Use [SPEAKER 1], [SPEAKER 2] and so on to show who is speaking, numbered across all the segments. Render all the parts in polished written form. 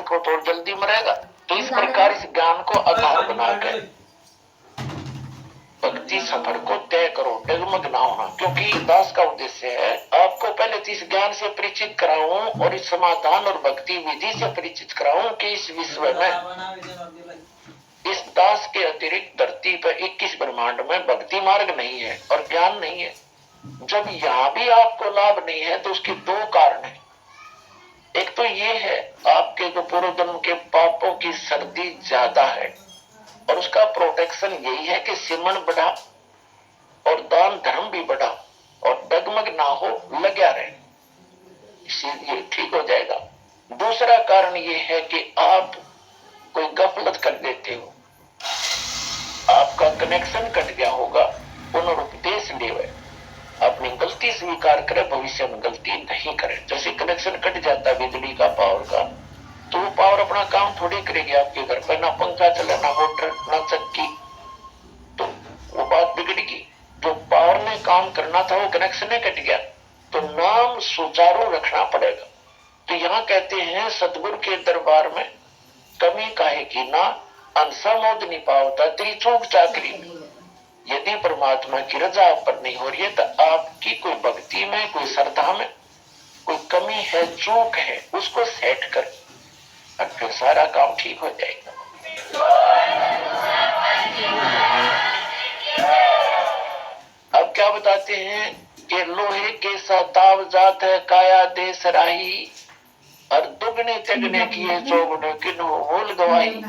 [SPEAKER 1] को तो जल्दी मरेगा। तो इस प्रकार इस ज्ञान को आधार बनाकर भक्ति सफर को तय करो, डगमग ना होना। क्योंकि दास का उद्देश्य है आपको पहले तो इस ज्ञान से परिचित कराऊं और इस समाधान और भक्ति विधि से परिचित कराऊं कि इस विश्व में इस दास के अतिरिक्त धरती पर 21 ब्रह्मांड में भक्ति मार्ग नहीं है और ज्ञान नहीं है। जब यहाँ भी आपको लाभ नहीं है तो उसके दो कारण है। एक तो ये है आपके जो पूर्व जन्म के पापों की सर्दी ज्यादा है और उसका प्रोटेक्शन यही है कि सिमरन बढ़ा और दान धर्म भी बढ़ा और डगमग ना हो, लगा रहे, इसीलिए ठीक हो जाएगा। दूसरा कारण ये है कि आप कोई गफलत कर देते हो, आपका कनेक्शन कट गया होगा, पुनरुपदेश ले अपनी गलती स्वीकार करे, भविष्य में गलती नहीं करे। जैसे कनेक्शन कट जाता है बिजली का, पावर का, तो वो पावर अपना काम थोड़ी करेगी आपके घर पर, ना पंखा चले, ना मोटर, ना चक्की, तो वो बात बिगड़ेगी। जो पावर ने काम करना था वो कनेक्शन ने कट गया, तो नाम सुचारू रखना पड़ेगा। तो यहाँ कहते हैं सतगुरु के दरबार में कमी काहे की ना, अंसा मोद नहीं पावता त्रिचूक चाकरी में। यदि परमात्मा की रजा आप पर नहीं हो रही है तो आपकी कोई भक्ति में, कोई श्रद्धा में कोई कमी है, चूक है, उसको सेट कर और फिर सारा काम ठीक हो जाएगा। अब क्या बताते हैं कि लोहे के सताव जात है काया देश राही और दुगने तगने किए चौगुने किन्हों मोल गवाही।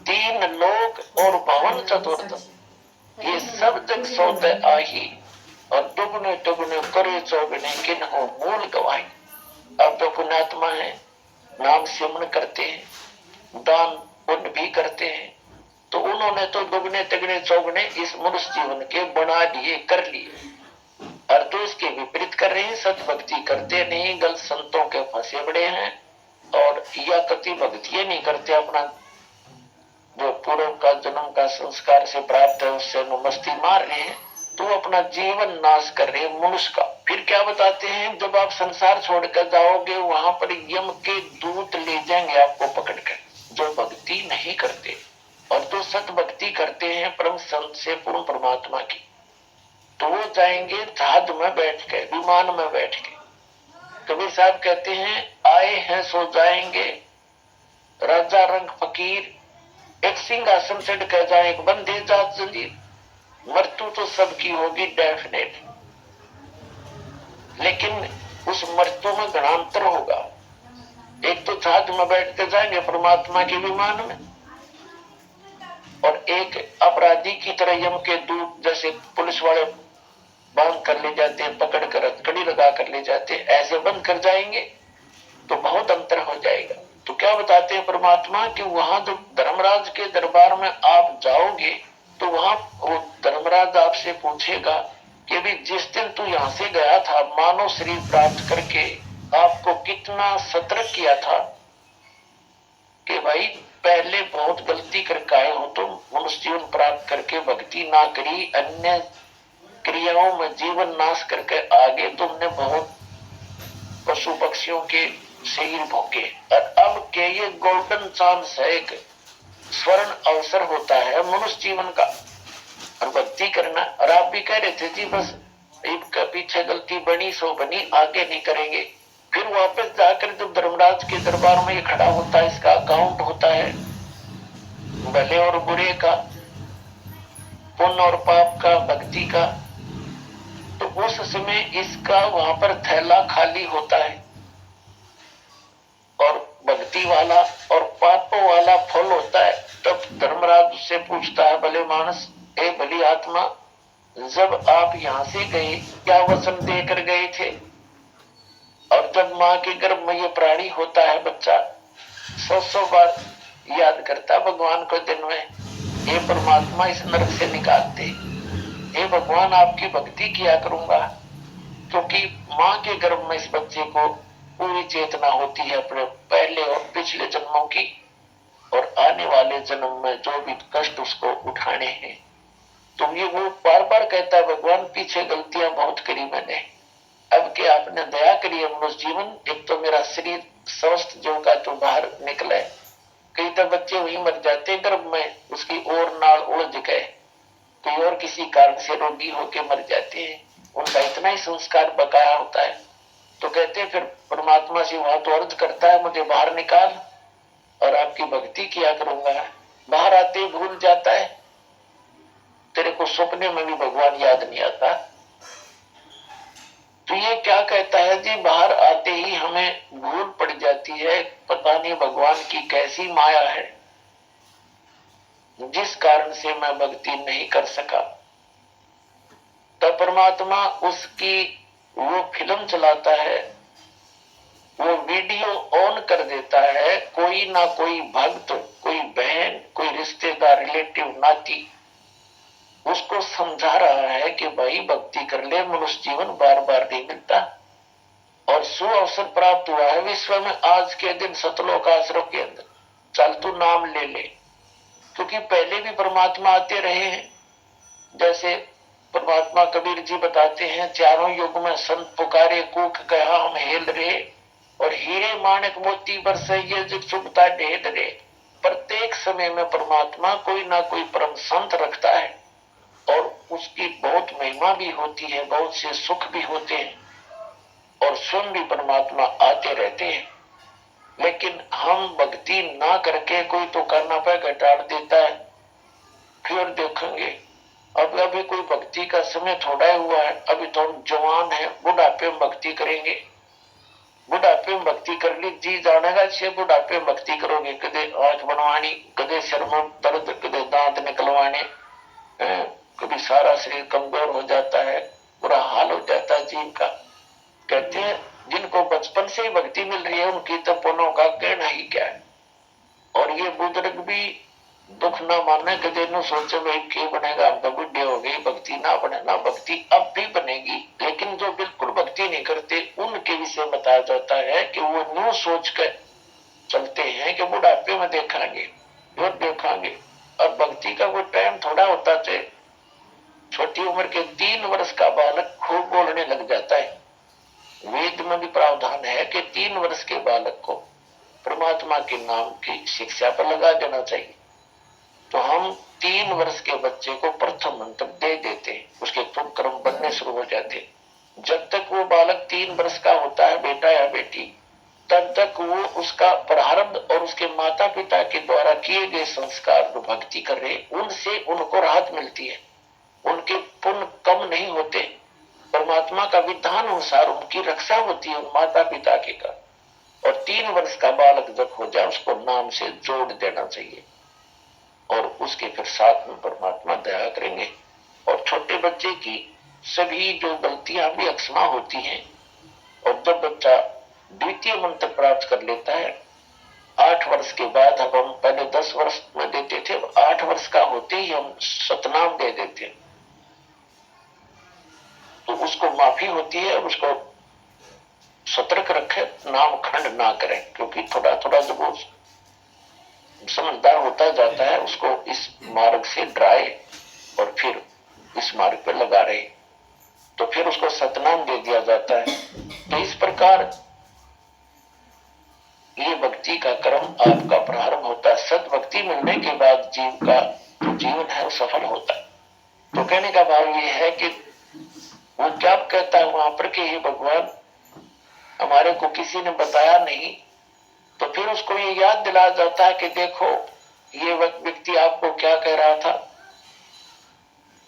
[SPEAKER 1] तीन लोक और भवन चतुर्थ ये सब जग सौते आही और दुगने दुगने करे चौगने किन्हों मूल गवाही। अब जो पुण्यात्मा है, नाम सिमरन करते हैं, दान पुण्य भी करते हैं, तो उन्होंने तो दुगने तिगने चौगने इस मनुष्य जीवन के बना लिए, कर लिए। और तो इसके विपरीत कर रहे हैं, सत भक्ति करते नहीं, गलत संतों के फंसे बड़े हैं और या कति भक्ति नहीं करते, अपना जो पूर्व का जन्म का संस्कार से प्राप्त है उससे मस्ती मार रहे हैं, तो अपना जीवन नाश कर रहे हैं मनुष्य का। फिर क्या बताते हैं, जब आप संसार छोड़कर जाओगे वहां पर यम के दूत ले जाएंगे आपको पकड़कर, जो भक्ति नहीं करते और जो सत भक्ति करते हैं परम संत से पूर्ण परमात्मा की, तो वो जाएंगे जहाज में बैठ के, विमान में बैठ के। कबीर साहब कहते हैं आए हैं सो जाएंगे, राजा रंग फकीर, एक सिंहासन चढ़ कर जाए, एक बंदे जात जंजीर। मृत्यु तो सबकी होगी डेफिनेट, लेकिन उस मृत्यु में गणांतर होगा। एक तो जहाज में बैठ कर जाएंगे परमात्मा के विमान में, और एक अपराधी की तरह यम के दूत जैसे पुलिस वाले बांध कर ले जाते हैं, पकड़ कर कड़ी लगा कर ले जाते हैं, ऐसे बंद कर जाएंगे, तो बहुत अंतर हो जाएगा। तो क्या बताते हैं परमात्मा कि वहां जो धर्मराज के दरबार में आप जाओगे तो वहां वो धर्मराज आपसे पूछेगा कि भी जिस दिन तू यहाँ से गया था मानव शरीर प्राप्त करके, आपको कितना सतर्क किया था कि भाई पहले बहुत गलती करके आए हो, तुम मनुष्य जीवन प्राप्त करके भक्ति ना करी, अन्य क्रियाओं में जीवन नाश करके आगे तुमने बहुत पशु पक्षियों के शरीर भोगे, और अब के ये गोल्डन चांस है, एक स्वर्ण अवसर होता है मनुष्य जीवन का और भक्ति करना। और आप भी कह रहे थे जी बस इनका पीछे गलती बनी सो बनी, आगे नहीं करेंगे। फिर वापस जाकर जब धर्मराज के दरबार में ये खड़ा होता है, इसका अकाउंट होता है भले और बुरे का, पुण्य और पाप का, भक्ति का, तो उस समय इसका वहां पर थैला खाली होता है और भक्ति वाला और पापों वाला फल होता है। तब धर्मराज उससे पूछता है, भले मानस, ए भली आत्मा, जब आप यहाँ से गए क्या वचन देकर गए थे? और जब माँ के गर्भ में ये प्राणी होता है बच्चा, 100 बार याद करता भगवान को दिन में, हे परमात्मा इस नरक से निकालते, हे भगवान आपकी भक्ति किया करूंगा, क्योंकि माँ के गर्भ में इस बच्चे को पूरी चेतना होती है अपने पहले और पिछले जन्मों की, और आने वाले जन्म में जो भी कष्ट उसको उठाने हैं। तो ये वो बार बार कहता है, भगवान पीछे गलतियां बहुत करी मैंने, अब के आपने दया करी है मनुष्य जीवन, एक तो मेरा शरीर स्वस्थ जो का तो बाहर निकला है, कई तो बच्चे वही मर जाते गर्भ में, उसकी ओर नाल उलझ गए, कोई और किसी कारण से रोगी होके मर जाते हैं, उनका इतना ही संस्कार बकाया होता है। तो कहते हैं फिर परमात्मा से वहां तो अर्ज करता है मुझे बाहर निकाल और आपकी भक्ति किया करूंगा। बाहर आते ही भूल जाता है, तेरे को सपने में भी भगवान याद नहीं आता। तो ये क्या कहता है जी, बाहर आते ही हमें भूल पड़ जाती है, पता नहीं भगवान की कैसी माया है जिस कारण से मैं भक्ति नहीं कर सका। तब परमात्मा उसकी वो फिल्म चलाता है, वो वीडियो ऑन कर देता है, कोई ना कोई भक्त, कोई बहन, कोई रिश्तेदार, रिलेटिव, नाती उसको समझा रहा है कि भाई भक्ति कर ले, मनुष्य जीवन बार बार नहीं मिलता। और सु अवसर प्राप्त हुआ है विश्व में आज के दिन सतलोक आश्रम के अंदर, चल तू नाम ले ले, क्योंकि पहले भी परमात्मा आते रहे हैं। जैसे परमात्मा कबीर जी बताते हैं, चारों युग में संत पुकारे कूक कहा हम हेल रे, और हीरे माणक मोती बरसे ये जो चुभता ढेद रे। प्रत्येक समय में परमात्मा कोई ना कोई परम संत रखता है और उसकी बहुत महिमा भी होती है, बहुत से सुख भी होते हैं और स्वयं भी परमात्मा आते रहते हैं। लेकिन हम भक्ति ना करके कोई तो करना पे घटाड़ देता है, फिर देखेंगे अब अभी कोई भक्ति का समय थोड़ा हुआ है, अभी तो हम जवान है, बुढ़ापे में भक्ति करेंगे। बुढ़ापे में भक्ति कर ली जी जानेगा, छह बुढ़ापे में भक्ति करोगे, कदे आंख बनवानी, कदे सिर में दर्द, कदे दांत निकलवाने, कभी सारा शरीर कमजोर हो जाता है, बुरा हाल हो जाता है जीव का। कहते हैं जिनको बचपन से ही भक्ति मिल रही है उनकी तो पुण्यों का कहना ही क्या है। और ये बुजुर्ग भी दुख ना माने, कदे न सोचे भाई क्या बनेगा, हम तो बुढ़े हो गए, भक्ति ना बने ना, भक्ति अब भी बनेगी। लेकिन जो बिल्कुल भक्ति नहीं करते उनके विषय बताया जाता है कि वो न्यू सोच कर चलते हैं कि बुढ़ापे में देखेंगे और देखेंगे, और भक्ति का वो टाइम थोड़ा होता है। छोटी उम्र के 3 वर्ष का बालक खूब बोलने लग जाता है। वेद में भी प्रावधान है कि 3 वर्ष के बालक को परमात्मा के नाम की शिक्षा पर लगा देना चाहिए। तो हम 3 वर्ष के बच्चे को प्रथम मंत्र दे देते हैं, उसके तुम कर्म बनने शुरू हो जाते। जब तक वो बालक 3 वर्ष का होता है, बेटा या बेटी, तब तक वो उसका प्रारब्ध और उसके माता पिता के द्वारा किए गए संस्कार जो भक्ति कर रहे उनसे उनको राहत मिलती है, उनके पुण्य कम नहीं होते, परमात्मा का विधान अनुसार उनकी रक्षा होती है माता पिता के का। और 3 वर्ष का बालक जब हो जाए उसको नाम से जोड़ देना चाहिए और उसके फिर साथ में परमात्मा दया करेंगे। और छोटे बच्चे की सभी जो गलतियां भी अक्षमा होती हैं, और जब बच्चा द्वितीय मंत्र प्राप्त कर लेता है 8 वर्ष के बाद, अब हम पहले 10 वर्ष में देते थे, 8 वर्ष का होते ही हम सतनाम दे देते, तो उसको माफी होती है और उसको सतर्क रखे, नाम खंड ना करें, क्योंकि थोड़ा थोड़ा जब वो समझदार होता जाता है उसको इस मार्ग से डराए और फिर इस मार्ग पर लगा रहे, तो फिर उसको सतनाम दे दिया जाता है। तो इस प्रकार ये भक्ति का क्रम आपका प्रारंभ होता है। सद भक्ति मिलने के बाद जीव का जो जीवन है वो सफल होता है। तो कहने का भाव ये है कि वो क्या कहता है वहां पर कि हे भगवान हमारे को किसी ने बताया नहीं, तो फिर उसको ये याद दिलाया जाता है कि देखो ये व्यक्ति आपको क्या कह रहा था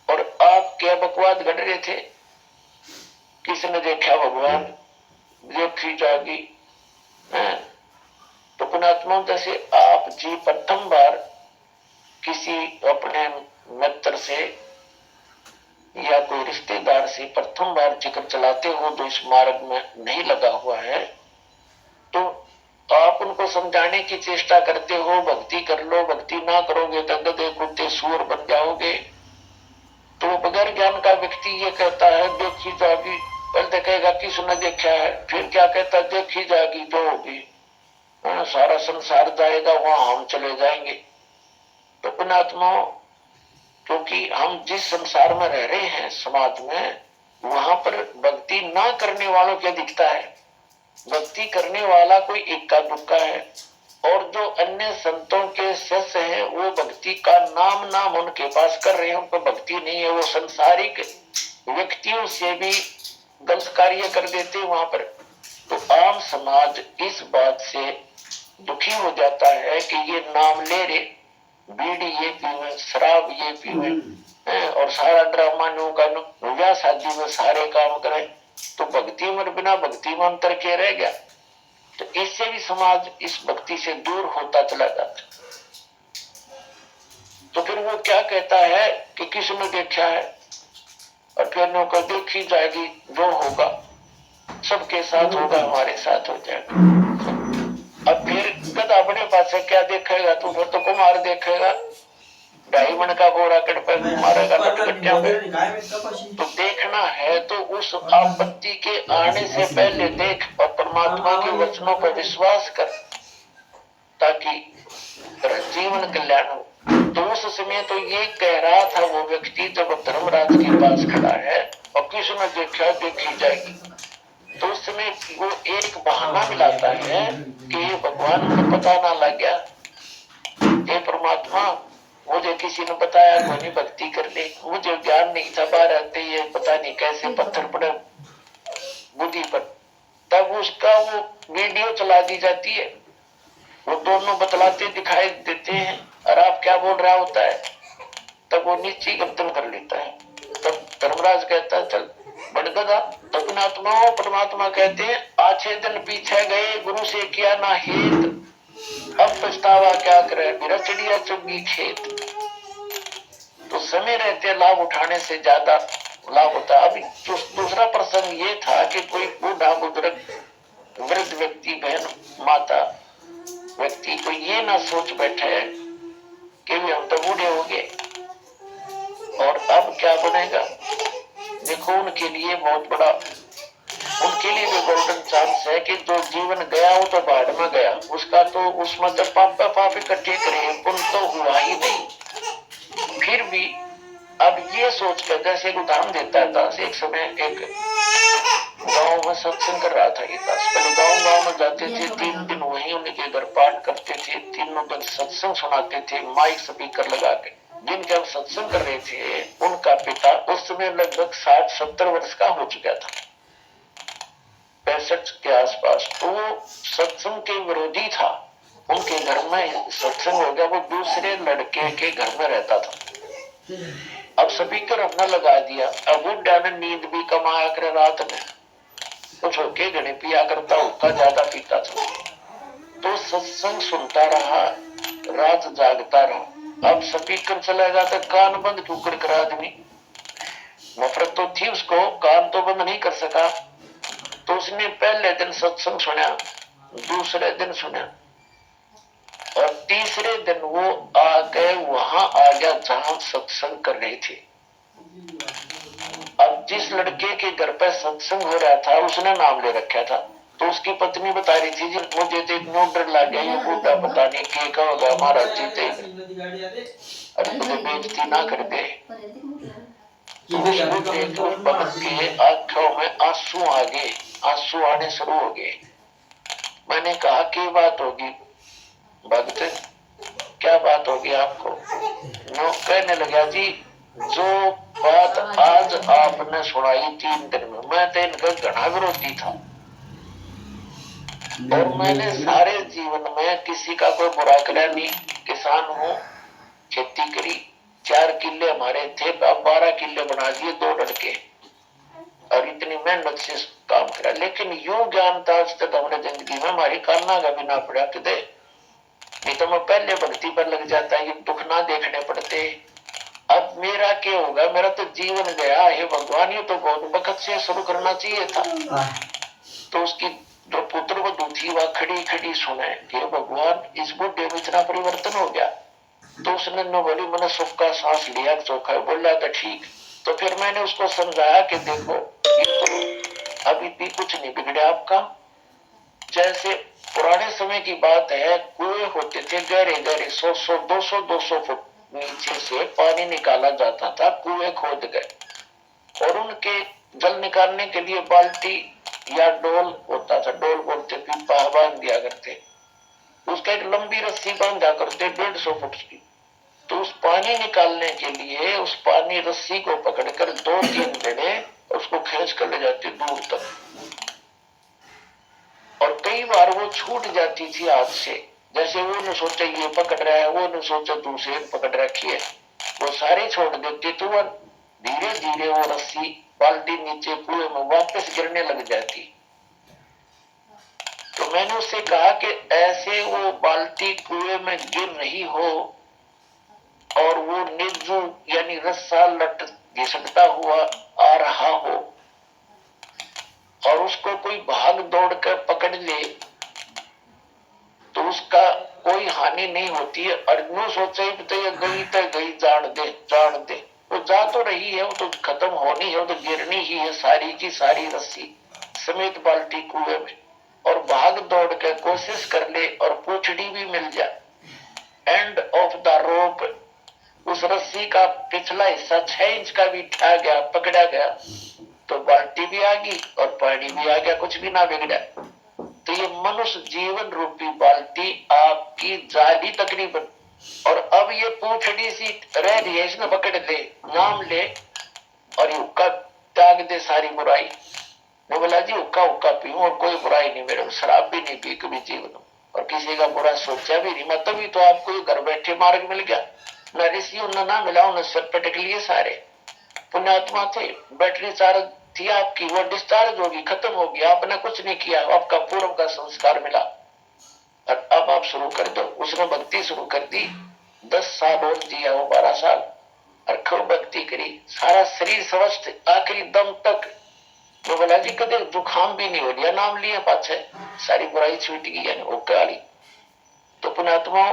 [SPEAKER 1] और आप क्या बकवाद गढ़ रहे थे, किसने देखा भगवान, देखी जागी। तो पुणात्मा जैसे आप जी प्रथम बार किसी अपने मित्र से या कोई रिश्तेदार से प्रथम बार जिक्र चलाते हो जो इस मार्ग में नहीं लगा हुआ है, तो आप उनको समझाने की चेष्टा करते हो भक्ति कर लो, भक्ति ना करोगे तो गधे कुत्ते सूअर बन जाओगे। तो बगैर ज्ञान का व्यक्ति ये कहता है देखी जागी, पहले कहेगा किसने देखा है, फिर क्या कहता देखी जागी जो होगी, सारा संसार जाएगा वहां हम चले जाएंगे। तो पुण्यात्माओं क्योंकि हम जिस संसार में रह रहे हैं समाज में, वहां पर भक्ति ना करने वालों क्या दिखता है? भक्ति करने वाला कोई इक्का दुक्का है, और जो अन्य संतों के शिष्य हैं वो भक्ति का नाम नाम उनके पास कर रहे हैं, उनको भक्ति नहीं है। वो संसारिक व्यक्तियों से भी गलत कार्य कर देते हैं वहां पर। तो आम समाज इस बात से दुखी हो जाता है कि ये नाम ले रहे, बीड़ी ये पीवे, शराब ये पीवे, और सारा ड्रामा नो का ब्याह शादी में सारे काम करें, तो भक्ति में बिना भक्ति में अंतर क्या रह गया? तो इससे भी समाज इस भक्ति से दूर होता चला जाता। तो फिर वो क्या कहता है कि किसने देखा है, और फिर को देखी जाएगी, जो होगा सबके साथ होगा, हमारे साथ हो जाएगा। अब फिर कद अपने पास से क्या देखेगा? तू फिर तो कुमार देखेगा, 2.5 मन का बोरा कट पे मारेगा लटकटिया पे। तो देखना है तो उस आपत्ति के आने से पहले देख, और परमात्मा के वचनों पर विश्वास कर, ताकि जीवन कल्याण हो। तो उस समय तो ये कह रहा था वो व्यक्ति जब धर्मराज के पास खड़ा है, और किसने देखा देखी जाएगी, तो उस समय वो एक बहाना मिलाता है कि भगवान को पता ना लग गया, हे परमात्मा मुझे किसी ने बताया कोई भक्ति कर ले, मुझे ज्ञान नहीं था, बाहर आते ये पता नहीं कैसे पत्थर पड़े बुद्धि पर। तब उसका वो वीडियो चला दी जाती है, वो दोनों बतलाते दिखाई देते हैं, और आप क्या बोल रहा होता है, तब वो नीचे गर्दन कर लेता है। तब धर्मराज कहता है चल बढ़ गया। तब परमात्मा कहते हैं आछे दिन पीछे गए, गुरु से किया ना हेत, अब पछतावा क्या करे, मेरा चिड़िया चुगी खेत। तो समय रहते लाभ उठाने से ज्यादा लाभ होता है। अभी दूसरा प्रसंग ये था कि कोई बूढ़ा बुजुर्ग वृद्ध व्यक्ति, बहन माता व्यक्ति को ये ना सोच बैठे कि हम तो बूढ़े हो गए और अब क्या बनेगा। देखो उनके लिए बहुत बड़ा, उनके लिए भी गोल्डन चांस है कि जो जीवन गया वो तो बाढ़ में गया, उसका तो उसमें तो पाप इकट्ठे करे, पुण्य तो हुआ ही नहीं। फिर भी अब ये सोच कर, जैसे एक उदाहरण देता है दास, एक समय एक गांव में सत्संग कर रहा था ये दास। पहले गांव में जाते थे, 3 दिन वहीं उनके घर पाठ करते थे, 3 दिन सत्संग सुनाते थे माइक स्पीकर लगा के। जिन जब सत्संग कर रहे थे, उनका पिता उस समय लगभग 60-70 वर्ष का हो चुका था, 65 के आसपास। तो वो सत्संग के विरोधी था, उनके घर में सत्संग हो गया, वो दूसरे लड़के के घर में रहता था। अब स्पीकर हमने लगा दिया, अब बुढ़ा ने नींद भी कमाया कर, रात में कुछ होके घने पिया करता, उसका ज्यादा पीता था, तो सत्संग सुनता रहा, रात जागता रहा। अब स्पीकर चला जाता, कान बंद क्यों कर आदमी, नफरत तो थी उसको, कान तो बंद नहीं कर सका। तो उसने पहले दिन सत्संग सुना, दूसरे दिन सुना, और तीसरे दिन वो आके वहां आ गया जहां सत्संग कर रहे थे। अब जिस लड़के के घर पर सत्संग हो रहा था उसने नाम ले रखा था, तो उसकी पत्नी बता रही थी मुझे तो इतना डर लग गया, ये बूढ़ा पता नहीं क्या होगा, हमारा जीते, अरे तुझे बेइज्जती ना कर दे। तो उस भक्त के आंखों में आंसू आ गए, आंसू आने शुरू हो गए। मैंने कहा क्या बात होगी भक्त, क्या बात होगी आपको? नो कहने लगा जी, जो बात आज आपने सुनाई 3 दिन में, मैं तो इनका घना विरोधी था, और मैंने सारे जीवन में किसी का कोई बुरा करा नहीं। किसान हूँ, खेती करी, 4 किले हमारे थे, अब 12 किले बना दिए 2 लड़के, और इतनी मेहनत से काम करा। लेकिन यूं ज्ञान था आज तक हमने जिंदगी में, हमारी कान्ना का भी ना पड़ा किधे, नहीं तो मैं पहले भक्ति पर लग जाता, ये दुख ना देखने पड़ते। अब मेरा क्या होगा, मेरा तो जीवन गया है भगवान, ये तो बहुत वक्त से शुरू करना चाहिए था। तो उसकी जो पुत्र वधू थी वह खड़ी खड़ी सुने कि भगवान इस बुढ़े में इतना परिवर्तन हो गया। तो उसने न बोली, मैंने सुख का सांस लिया, चौखा बोला था ठीक। तो फिर मैंने उसको समझाया कि देखो ये तो अभी भी कुछ नहीं बिगड़ा आपका। जैसे पुराने समय की बात है, कुएं होते थे गहरे गहरे, 100 200 फुट नीचे से पानी निकाला जाता था, कुएं खोद गए, और उनके जल निकालने के लिए बाल्टी या डोल होता था, डोल बोलते थे, बांध दिया करते, उसका एक लंबी रस्सी बांधा करते 150 फुट की। तो उस पानी निकालने के लिए उस पानी रस्सी को पकड़कर 2-3 जने उसको खींच कर ले जाते दूर तक, और कई बार वो छूट जाती थी हाथ से। जैसे वो न सोचे ये पकड़ रहा है, वो न सोचे दूसरे पकड़ रखी है, वो सारे छोड़ देते, तो वह धीरे धीरे वो रस्सी बाल्टी नीचे कुएं में वापस गिरने लग जाती। तो मैंने उससे कहा कि ऐसे वो बाल्टी कुएं में गिर रही हो और वो निज्जू यानी रस्सा लट घिसकता हुआ आ रहा हो और उसको कोई भाग दौड़ कर पकड़ ले तो उसका कोई हानि नहीं होती है। और नो सोचे तो ये गई तो गई, जान दे जान दे, वो जा तो रही है, वो तो खत्म होनी है, वो तो गिरनी ही है सारी की सारी रस्सी समेत बाल्टी कुएं में, और भाग दौड़ कर कोशिश कर ले और पूछड़ी भी मिल जाए, एंड ऑफ द रोप उस रस्सी का पिछला हिस्सा 6 इंच का भी उठा गया, पकड़ा गया, तो बाल्टी भी आ गई और पानी भी आ गया, कुछ भी ना बिगड़ा। तो ये मनुष्य जीवन रूपी बाल्टी आपकी जाली तकरीबन, और अब ये पूछड़ी सी रह रही है, इसमें पकड़ ले, नाम ले और ये हुक्का त्याग दे सारी बुराई। वो बोला जी हुक्का हुक्का पीऊं और कोई बुराई नहीं, मेरे शराब भी नहीं पी कभी जीवन, और किसी का बुरा सोचा भी नहीं, मतलब ही तो आपको घर बैठे मार्ग मिल गया, न ऋषियों ने ना मिला, उन्हें सर पटक लिए सारे पुण्यात्मा थे, बैटरी चार्ज थी आपकी, वो डिस्चार्ज होगी, खत्म होगी, आपने कुछ नहीं किया, आपका पूर्व का संस्कार मिला और अब आप शुरू कर दो। उसने भक्ति शुरू कर दी, 10 साल और जिया वो, 12 साल, और खूब भक्ति करी, सारा शरीर स्वस्थ आखिरी दम तक। वो बोला जी कदे जुकाम भी नहीं हो गया, नाम लिए पाछे सारी बुराई छूट गई यानी वो काली। तो पुण्यात्मा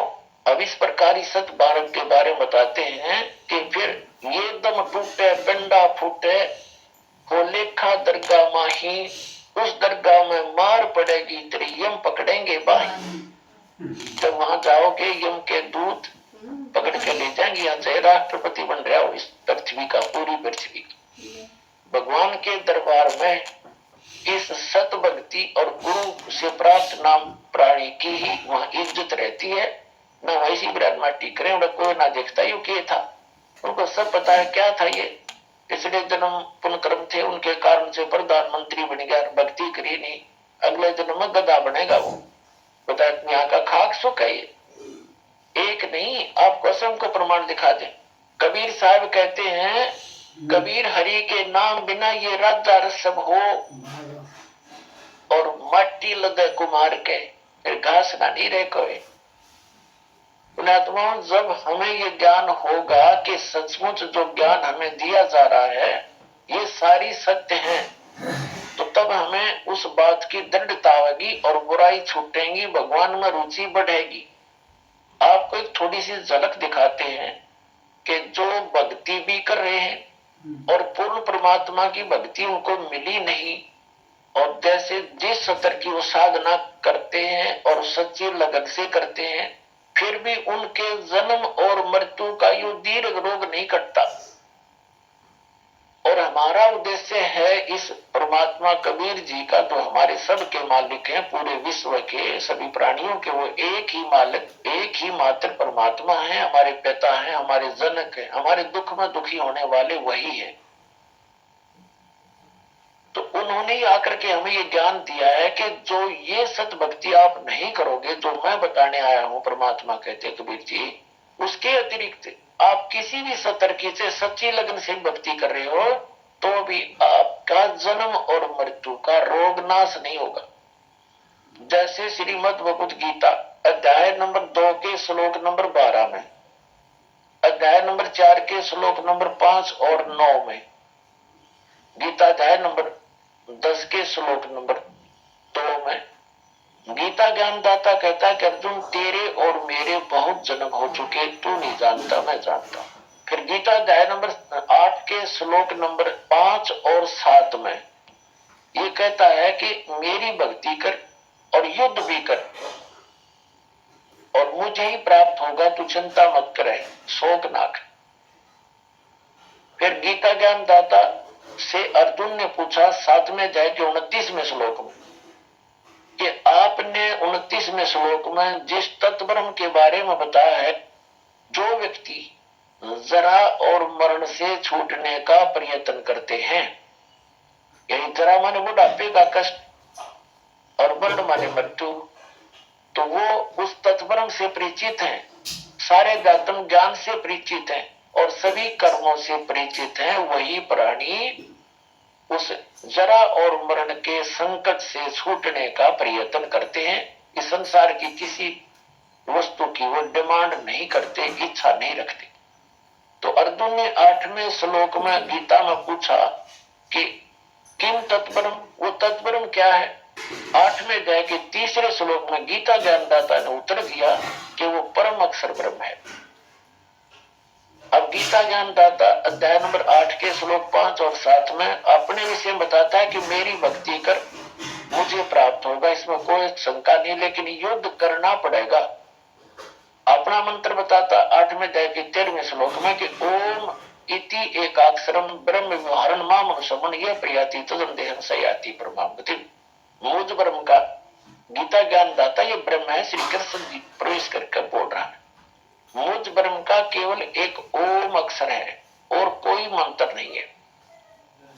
[SPEAKER 1] अब इस प्रकार सत भारत के बारे में बताते हैं कि फिर ये दम टूटे पिंडा फूटे हो लेखा दरगाह माही, उस दरगाह में मार पड़ेगी तेरी यम पकड़ेंगे बाही। जब वहां जाओगे यम के दूत पकड़ के ले जाएंगे, यहाँ चाहे राष्ट्रपति बन रहा हो इस पृथ्वी का, पूरी पृथ्वी का, भगवान के दरबार में इस सत भक्ति और गुरु से प्राप्त नाम प्राणी की ही वहां इज्जत रहती है। न वैसी विराट माटी करे उन्हें कोई ना देखता यू क्या था, उनको सब पता है क्या था ये, पिछले जन्म पुण्य कर्म थे उनके कारण से प्रधानमंत्री बन गया, भक्ति करी नहीं, अगले जन्म में गधा बनेगा वो, बता यहाँ का खाक सुख है ये। एक नहीं, आप कसम को प्रमाण दिखा दे। कबीर साहब कहते हैं कबीर हरि के नाम बिना ये राजा रसम हो और माटी लगे कुमार के, फिर घास ना नहीं रहे कोई। पुण्यात्माओं जब हमें ये ज्ञान होगा कि सचमुच जो ज्ञान हमें दिया जा रहा है ये सारी सत्य है, तो तब हमें उस बात की दृढ़ता होगी और बुराई छूटेंगी, भगवान में रुचि बढ़ेगी। आपको एक थोड़ी सी झलक दिखाते हैं कि जो भक्ति भी कर रहे हैं और पूर्ण परमात्मा की भक्ति उनको मिली नहीं, और जैसे जिस स्तर की वो साधना करते हैं और सच्ची लगन से करते हैं, फिर भी उनके जन्म और मृत्यु का यो दीर्घ रोग नहीं कटता। और हमारा उद्देश्य है इस परमात्मा कबीर जी का, जो हमारे सब के मालिक हैं, पूरे विश्व के सभी प्राणियों के, वो एक ही मालिक, एक ही मात्र परमात्मा है, हमारे पिता हैं, हमारे जनक हैं, हमारे दुख में दुखी होने वाले वही है। तो उन्होंने ही आकर के हमें ये ज्ञान दिया है कि जो ये सत भक्ति आप नहीं करोगे, जो मैं बताने आया हूं, परमात्मा कहते कबीर जी, उसके अतिरिक्त आप किसी भी सतर्की से सच्ची लगन से भक्ति कर रहे हो तो भी आपका जन्म और मृत्यु का रोग नाश नहीं होगा। जैसे श्रीमद् भगवत गीता अध्याय नंबर 2 के श्लोक नंबर 12 में, अध्याय नंबर 4 के श्लोक नंबर 5 और 9 में, गीता अध्याय नंबर 10 के श्लोक नंबर 2 में गीता ज्ञानदाता कहता है कि अर्जुन तेरे और मेरे बहुत जन्म हो चुके, तू नहीं जानता मैं जानता। फिर गीता अध्याय नंबर 8 के श्लोक नंबर 5 और 7 में ये कहता है कि मेरी भक्ति कर और युद्ध भी कर और मुझे ही प्राप्त होगा, तू चिंता मत करे, शोक ना कर। फिर गीता ज्ञानदाता से अर्जुन ने पूछा 7वें अध्याय के 29वें श्लोक में कि आपने 29वें श्लोक में जिस तत्ब्रह्म के बारे में बताया है, जो व्यक्ति जरा और मरण से छूटने का प्रयत्न करते हैं, यही जरा माने बुढ़ापे का कष्ट और मरण माने मृत्यु, तो वो उस तत्ब्रह्म से परिचित हैं, सारे दातम ज्ञान से परिचित हैं और सभी कर्मों से परिचित हैं। वही प्राणी उस जरा और मरण के संकट से छूटने का प्रयत्न करते हैं। इस संसार की किसी वस्तु की वो डिमांड नहीं करते, इच्छा नहीं रखते। तो अर्जुन ने 8वें श्लोक में गीता में पूछा कि किम तत्परम, वो तत्परम क्या है। 8वें अध्याय के 3रे श्लोक में गीता ज्ञानदाता ने उत्तर दिया कि वो परम अक्षर ब्रह्म है। अब गीता ज्ञानदाता अध्याय नंबर 8 के श्लोक 5 और 7 में अपने विषय बताता है कि मेरी भक्ति कर मुझे प्राप्त होगा, इसमें कोई शंका नहीं, लेकिन युद्ध करना पड़ेगा। अपना मंत्र बताता 8वें अध्याय के 13वें श्लोक में कि ओम इति एकाक्षरम ब्रह्म व्यवहारन मामनुषमन यह प्रियाति तदम देहम सयाति परमागति। मुझ ब्रह्म का गीता ज्ञानदाता ये ब्रह्म है, श्री कृष्ण जी प्रवेश करके बोल रहा है। मुझ ब्रह्म का केवल एक ओम अक्षर है और कोई मंत्र नहीं है।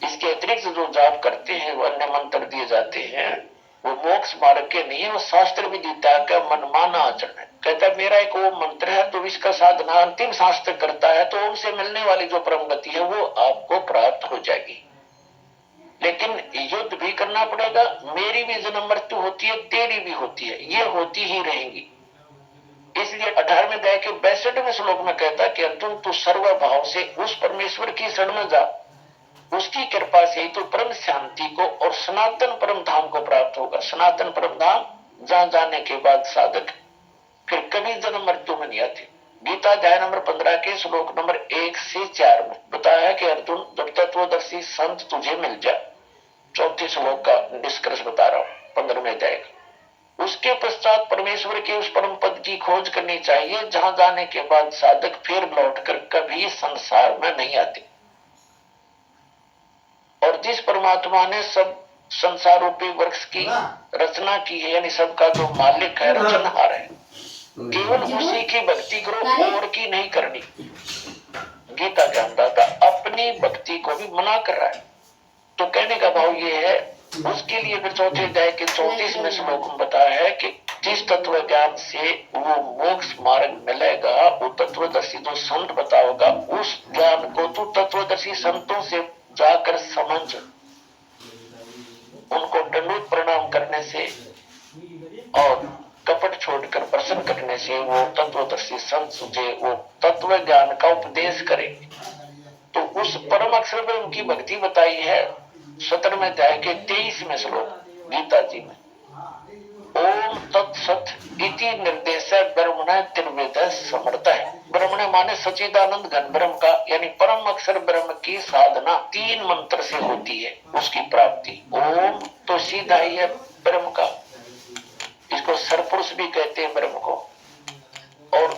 [SPEAKER 1] इसके अतिरिक्त जो जाप करते हैं वो अन्य मंत्र दिए जाते हैं, वो मोक्ष मार्ग के नहीं है, वो शास्त्र विदिता का मनमाना आचरण है। कहता है मेरा एक ओम मंत्र है, तो इसका साधना अंतिम शास्त्र करता है तो ओम से मिलने वाली जो परम गति है वो आपको प्राप्त हो जाएगी। लेकिन युद्ध भी करना पड़ेगा, मेरी भी जन्म मृत्यु होती है, तेरी भी होती है, ये होती ही रहेंगी। इसलिए 18वें अध्याय के 62वें श्लोक में कहता है कि अर्जुन तू सर्व भाव से उस परमेश्वर की शरण में जा, उसकी कृपा से ही तो परम शांति को और सनातन परम धाम को प्राप्त होगा। सनातन परम धाम जहां जाने के बाद साधक फिर कभी जन्म मृत्यु में नहीं आते। गीता अध्याय नंबर 15 के श्लोक नंबर 1 से 4 में बताया है कि अर्जुन जब तत्वदर्शी संत तुझे मिल जाए, 4थे श्लोक का निष्कर्ष बता रहा हूं 15वें अध्याय का, उसके पश्चात परमेश्वर के उस परम पद की खोज करनी चाहिए जहां जाने के बाद साधक फिर लौटकर कभी संसार में नहीं आते। और जिस परमात्मा ने सब संसार रूपी वृक्ष की रचना की है, यानी सबका जो मालिक है, रचनहार है, केवल उसी की भक्ति करो और की नहीं करनी। गीता ज्ञानदाता अपनी भक्ति को भी मना कर रहा है। तो कहने का भाव ये है, उसके लिए फिर 4थे अध्याय के 34वें श्लोक में बताया है कि जिस तत्व ज्ञान से वो मोक्ष मार्ग मिलेगा, वो तत्वदर्शी जो संत बताओगा, उस ज्ञान को तू तत्वदर्शी संतों से जाकर समझ, उनको दंडवत प्रणाम करने से और कपट छोड़कर प्रसन्न करने से वो तत्वदर्शी संत तुझे वो तत्व ज्ञान का उपदेश करेंगे। तो उस परम अक्षर ब्रह्म की भक्ति बताई है 17वें अध्याय के 23वें श्लोक गीता जी में। ओम तत्सत इति निर्देश ब्रह्मण त्रिवेद समर्थ है। ब्रह्मण माने सच्चिदानंद घन ब्रह्म का, यानी परम अक्षर ब्रह्म की साधना 3 मंत्र से होती है, उसकी प्राप्ति। ओम तो सीधा ही है ब्रह्म का, इसको सरपुरुष भी कहते हैं ब्रह्म को, और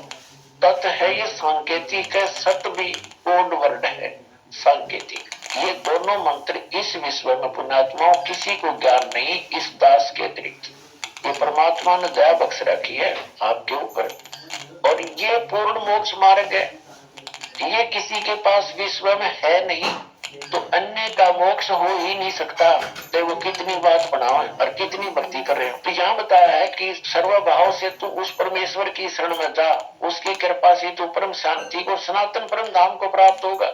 [SPEAKER 1] तत् है ये सांकेतिक है, सत भी कोड वर्ड है सांकेतिक। ये दोनों मंत्र इस विश्व में पुण्यात्माओं किसी को ज्ञान नहीं, इस दास के अतिरिक्त। ये परमात्मा ने दया बख्श रखी है आपके ऊपर, और ये पूर्ण मोक्ष मार्ग है। ये किसी के पास विश्व में है नहीं, तो अन्य का मोक्ष हो ही नहीं सकता। तो वो कितनी बात बनाओ और कितनी भक्ति कर रहे हो। तो यहाँ बताया है कि सर्वभाव से तू उस परमेश्वर की शरण में जा, उसकी कृपा से तू परम शांति को सनातन परम धाम को प्राप्त होगा।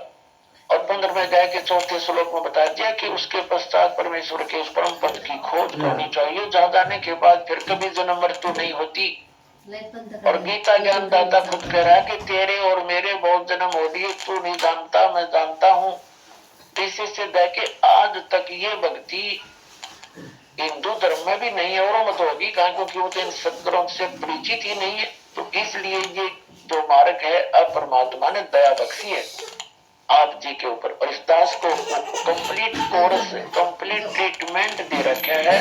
[SPEAKER 1] और 15वें अध्याय के 4थे श्लोक में बताया दिया कि उसके पश्चात परमेश्वर के उस परम पद की खोज करनी चाहिए जहाँ जाने के बाद फिर कभी जन्म मृत्यु नहीं होती। और गीता ज्ञानदाता खुद कह रहा है कि तेरे और मेरे बहुत जन्म हो दिए, तू नहीं जानता मैं जानता हूँ। इसी से देखे आज तक ये भक्ति हिंदू धर्म में भी नहीं है और मत होगी, क्योंकि वो तो इन सदगुरों से परिचित ही नहीं है। तो इसलिए ये जो मार्ग है अब परमात्मा ने दया बख्शी है आप जी के ऊपर, और इस दास को कंप्लीट कोर्स कंप्लीट ट्रीटमेंट दे रखा है।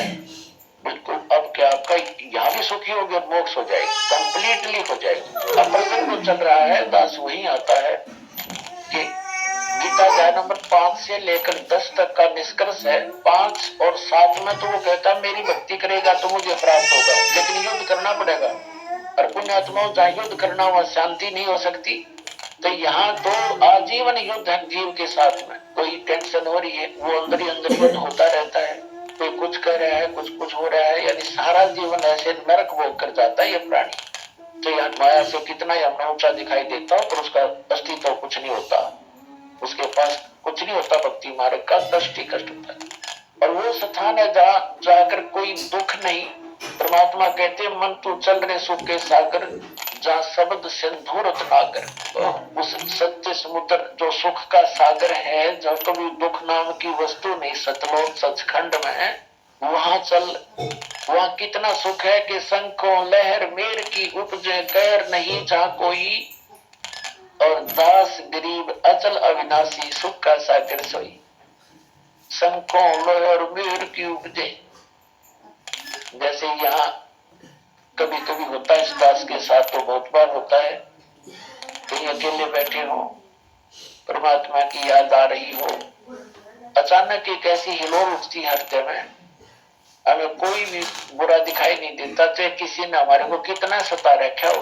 [SPEAKER 1] बिल्कुल अब क्या आपका यहाँ भी सुखी हो गया, मोक्ष हो जाएगी, कंप्लीटली हो जाएगी। अब प्रसंग जो चल रहा है दास वही आता है कि गीता अध्याय नंबर 5 से लेकर 10 तक का निष्कर्ष है। 5 और 7 में तो वो कहता मेरी भक्ति करेगा तो मुझे प्राप्त होगा, लेकिन युद्ध करना पड़ेगा। और पुण्यात्माओं जहाँ युद्ध करना वहाँ शांति नहीं हो सकती। तो यहाँ तो आजीवन युद्ध है जीव के साथ में। कोई टेंशन हो रही है, वो अंदर ही अंदर युद्ध होता रहता है। कोई कुछ कह रहा है, कुछ हो रहा है, यानी सारा जीवन ऐसे नरक भोग कर जाता है ये प्राणी। तो यहाँ माया से कितना ही हमने ऊंचा दिखाई देता हो, पर उसका अस्तित्व कुछ नहीं होता, उसके पास कुछ नहीं होता। भक्ति मार्ग का कष्ट ही कष्ट होता है। और वो स्थान है जहाँ जाकर कोई दुख नहीं। परमात्मा कहते मन तू चल रहे सुख के सागर, जहाँ शब्द सिंधु रत्नाकर। तो उस सत्य समुद्र जो सुख का सागर है, जहाँ कभी दुख नाम की वस्तु नहीं, सतलोक सचखंड में, वहां चल। वहां कितना सुख है कि शंखों लहर मेर की उपजे गैर नहीं जहाँ कोई, और दास गरीब अचल अविनाशी सुख का सागर सोई। शंखों लहर मेर की उपजे, जैसे यहाँ कभी कभी होता है इस दास के साथ, तो बहुत बार होता है, कहीं अकेले बैठे हो, परमात्मा की याद आ रही हो, अचानक एक ऐसी हिलोर उठती है हृदय में, हमें कोई भी बुरा दिखाई नहीं देता, चाहे किसी ने हमारे को कितना सता रखा हो,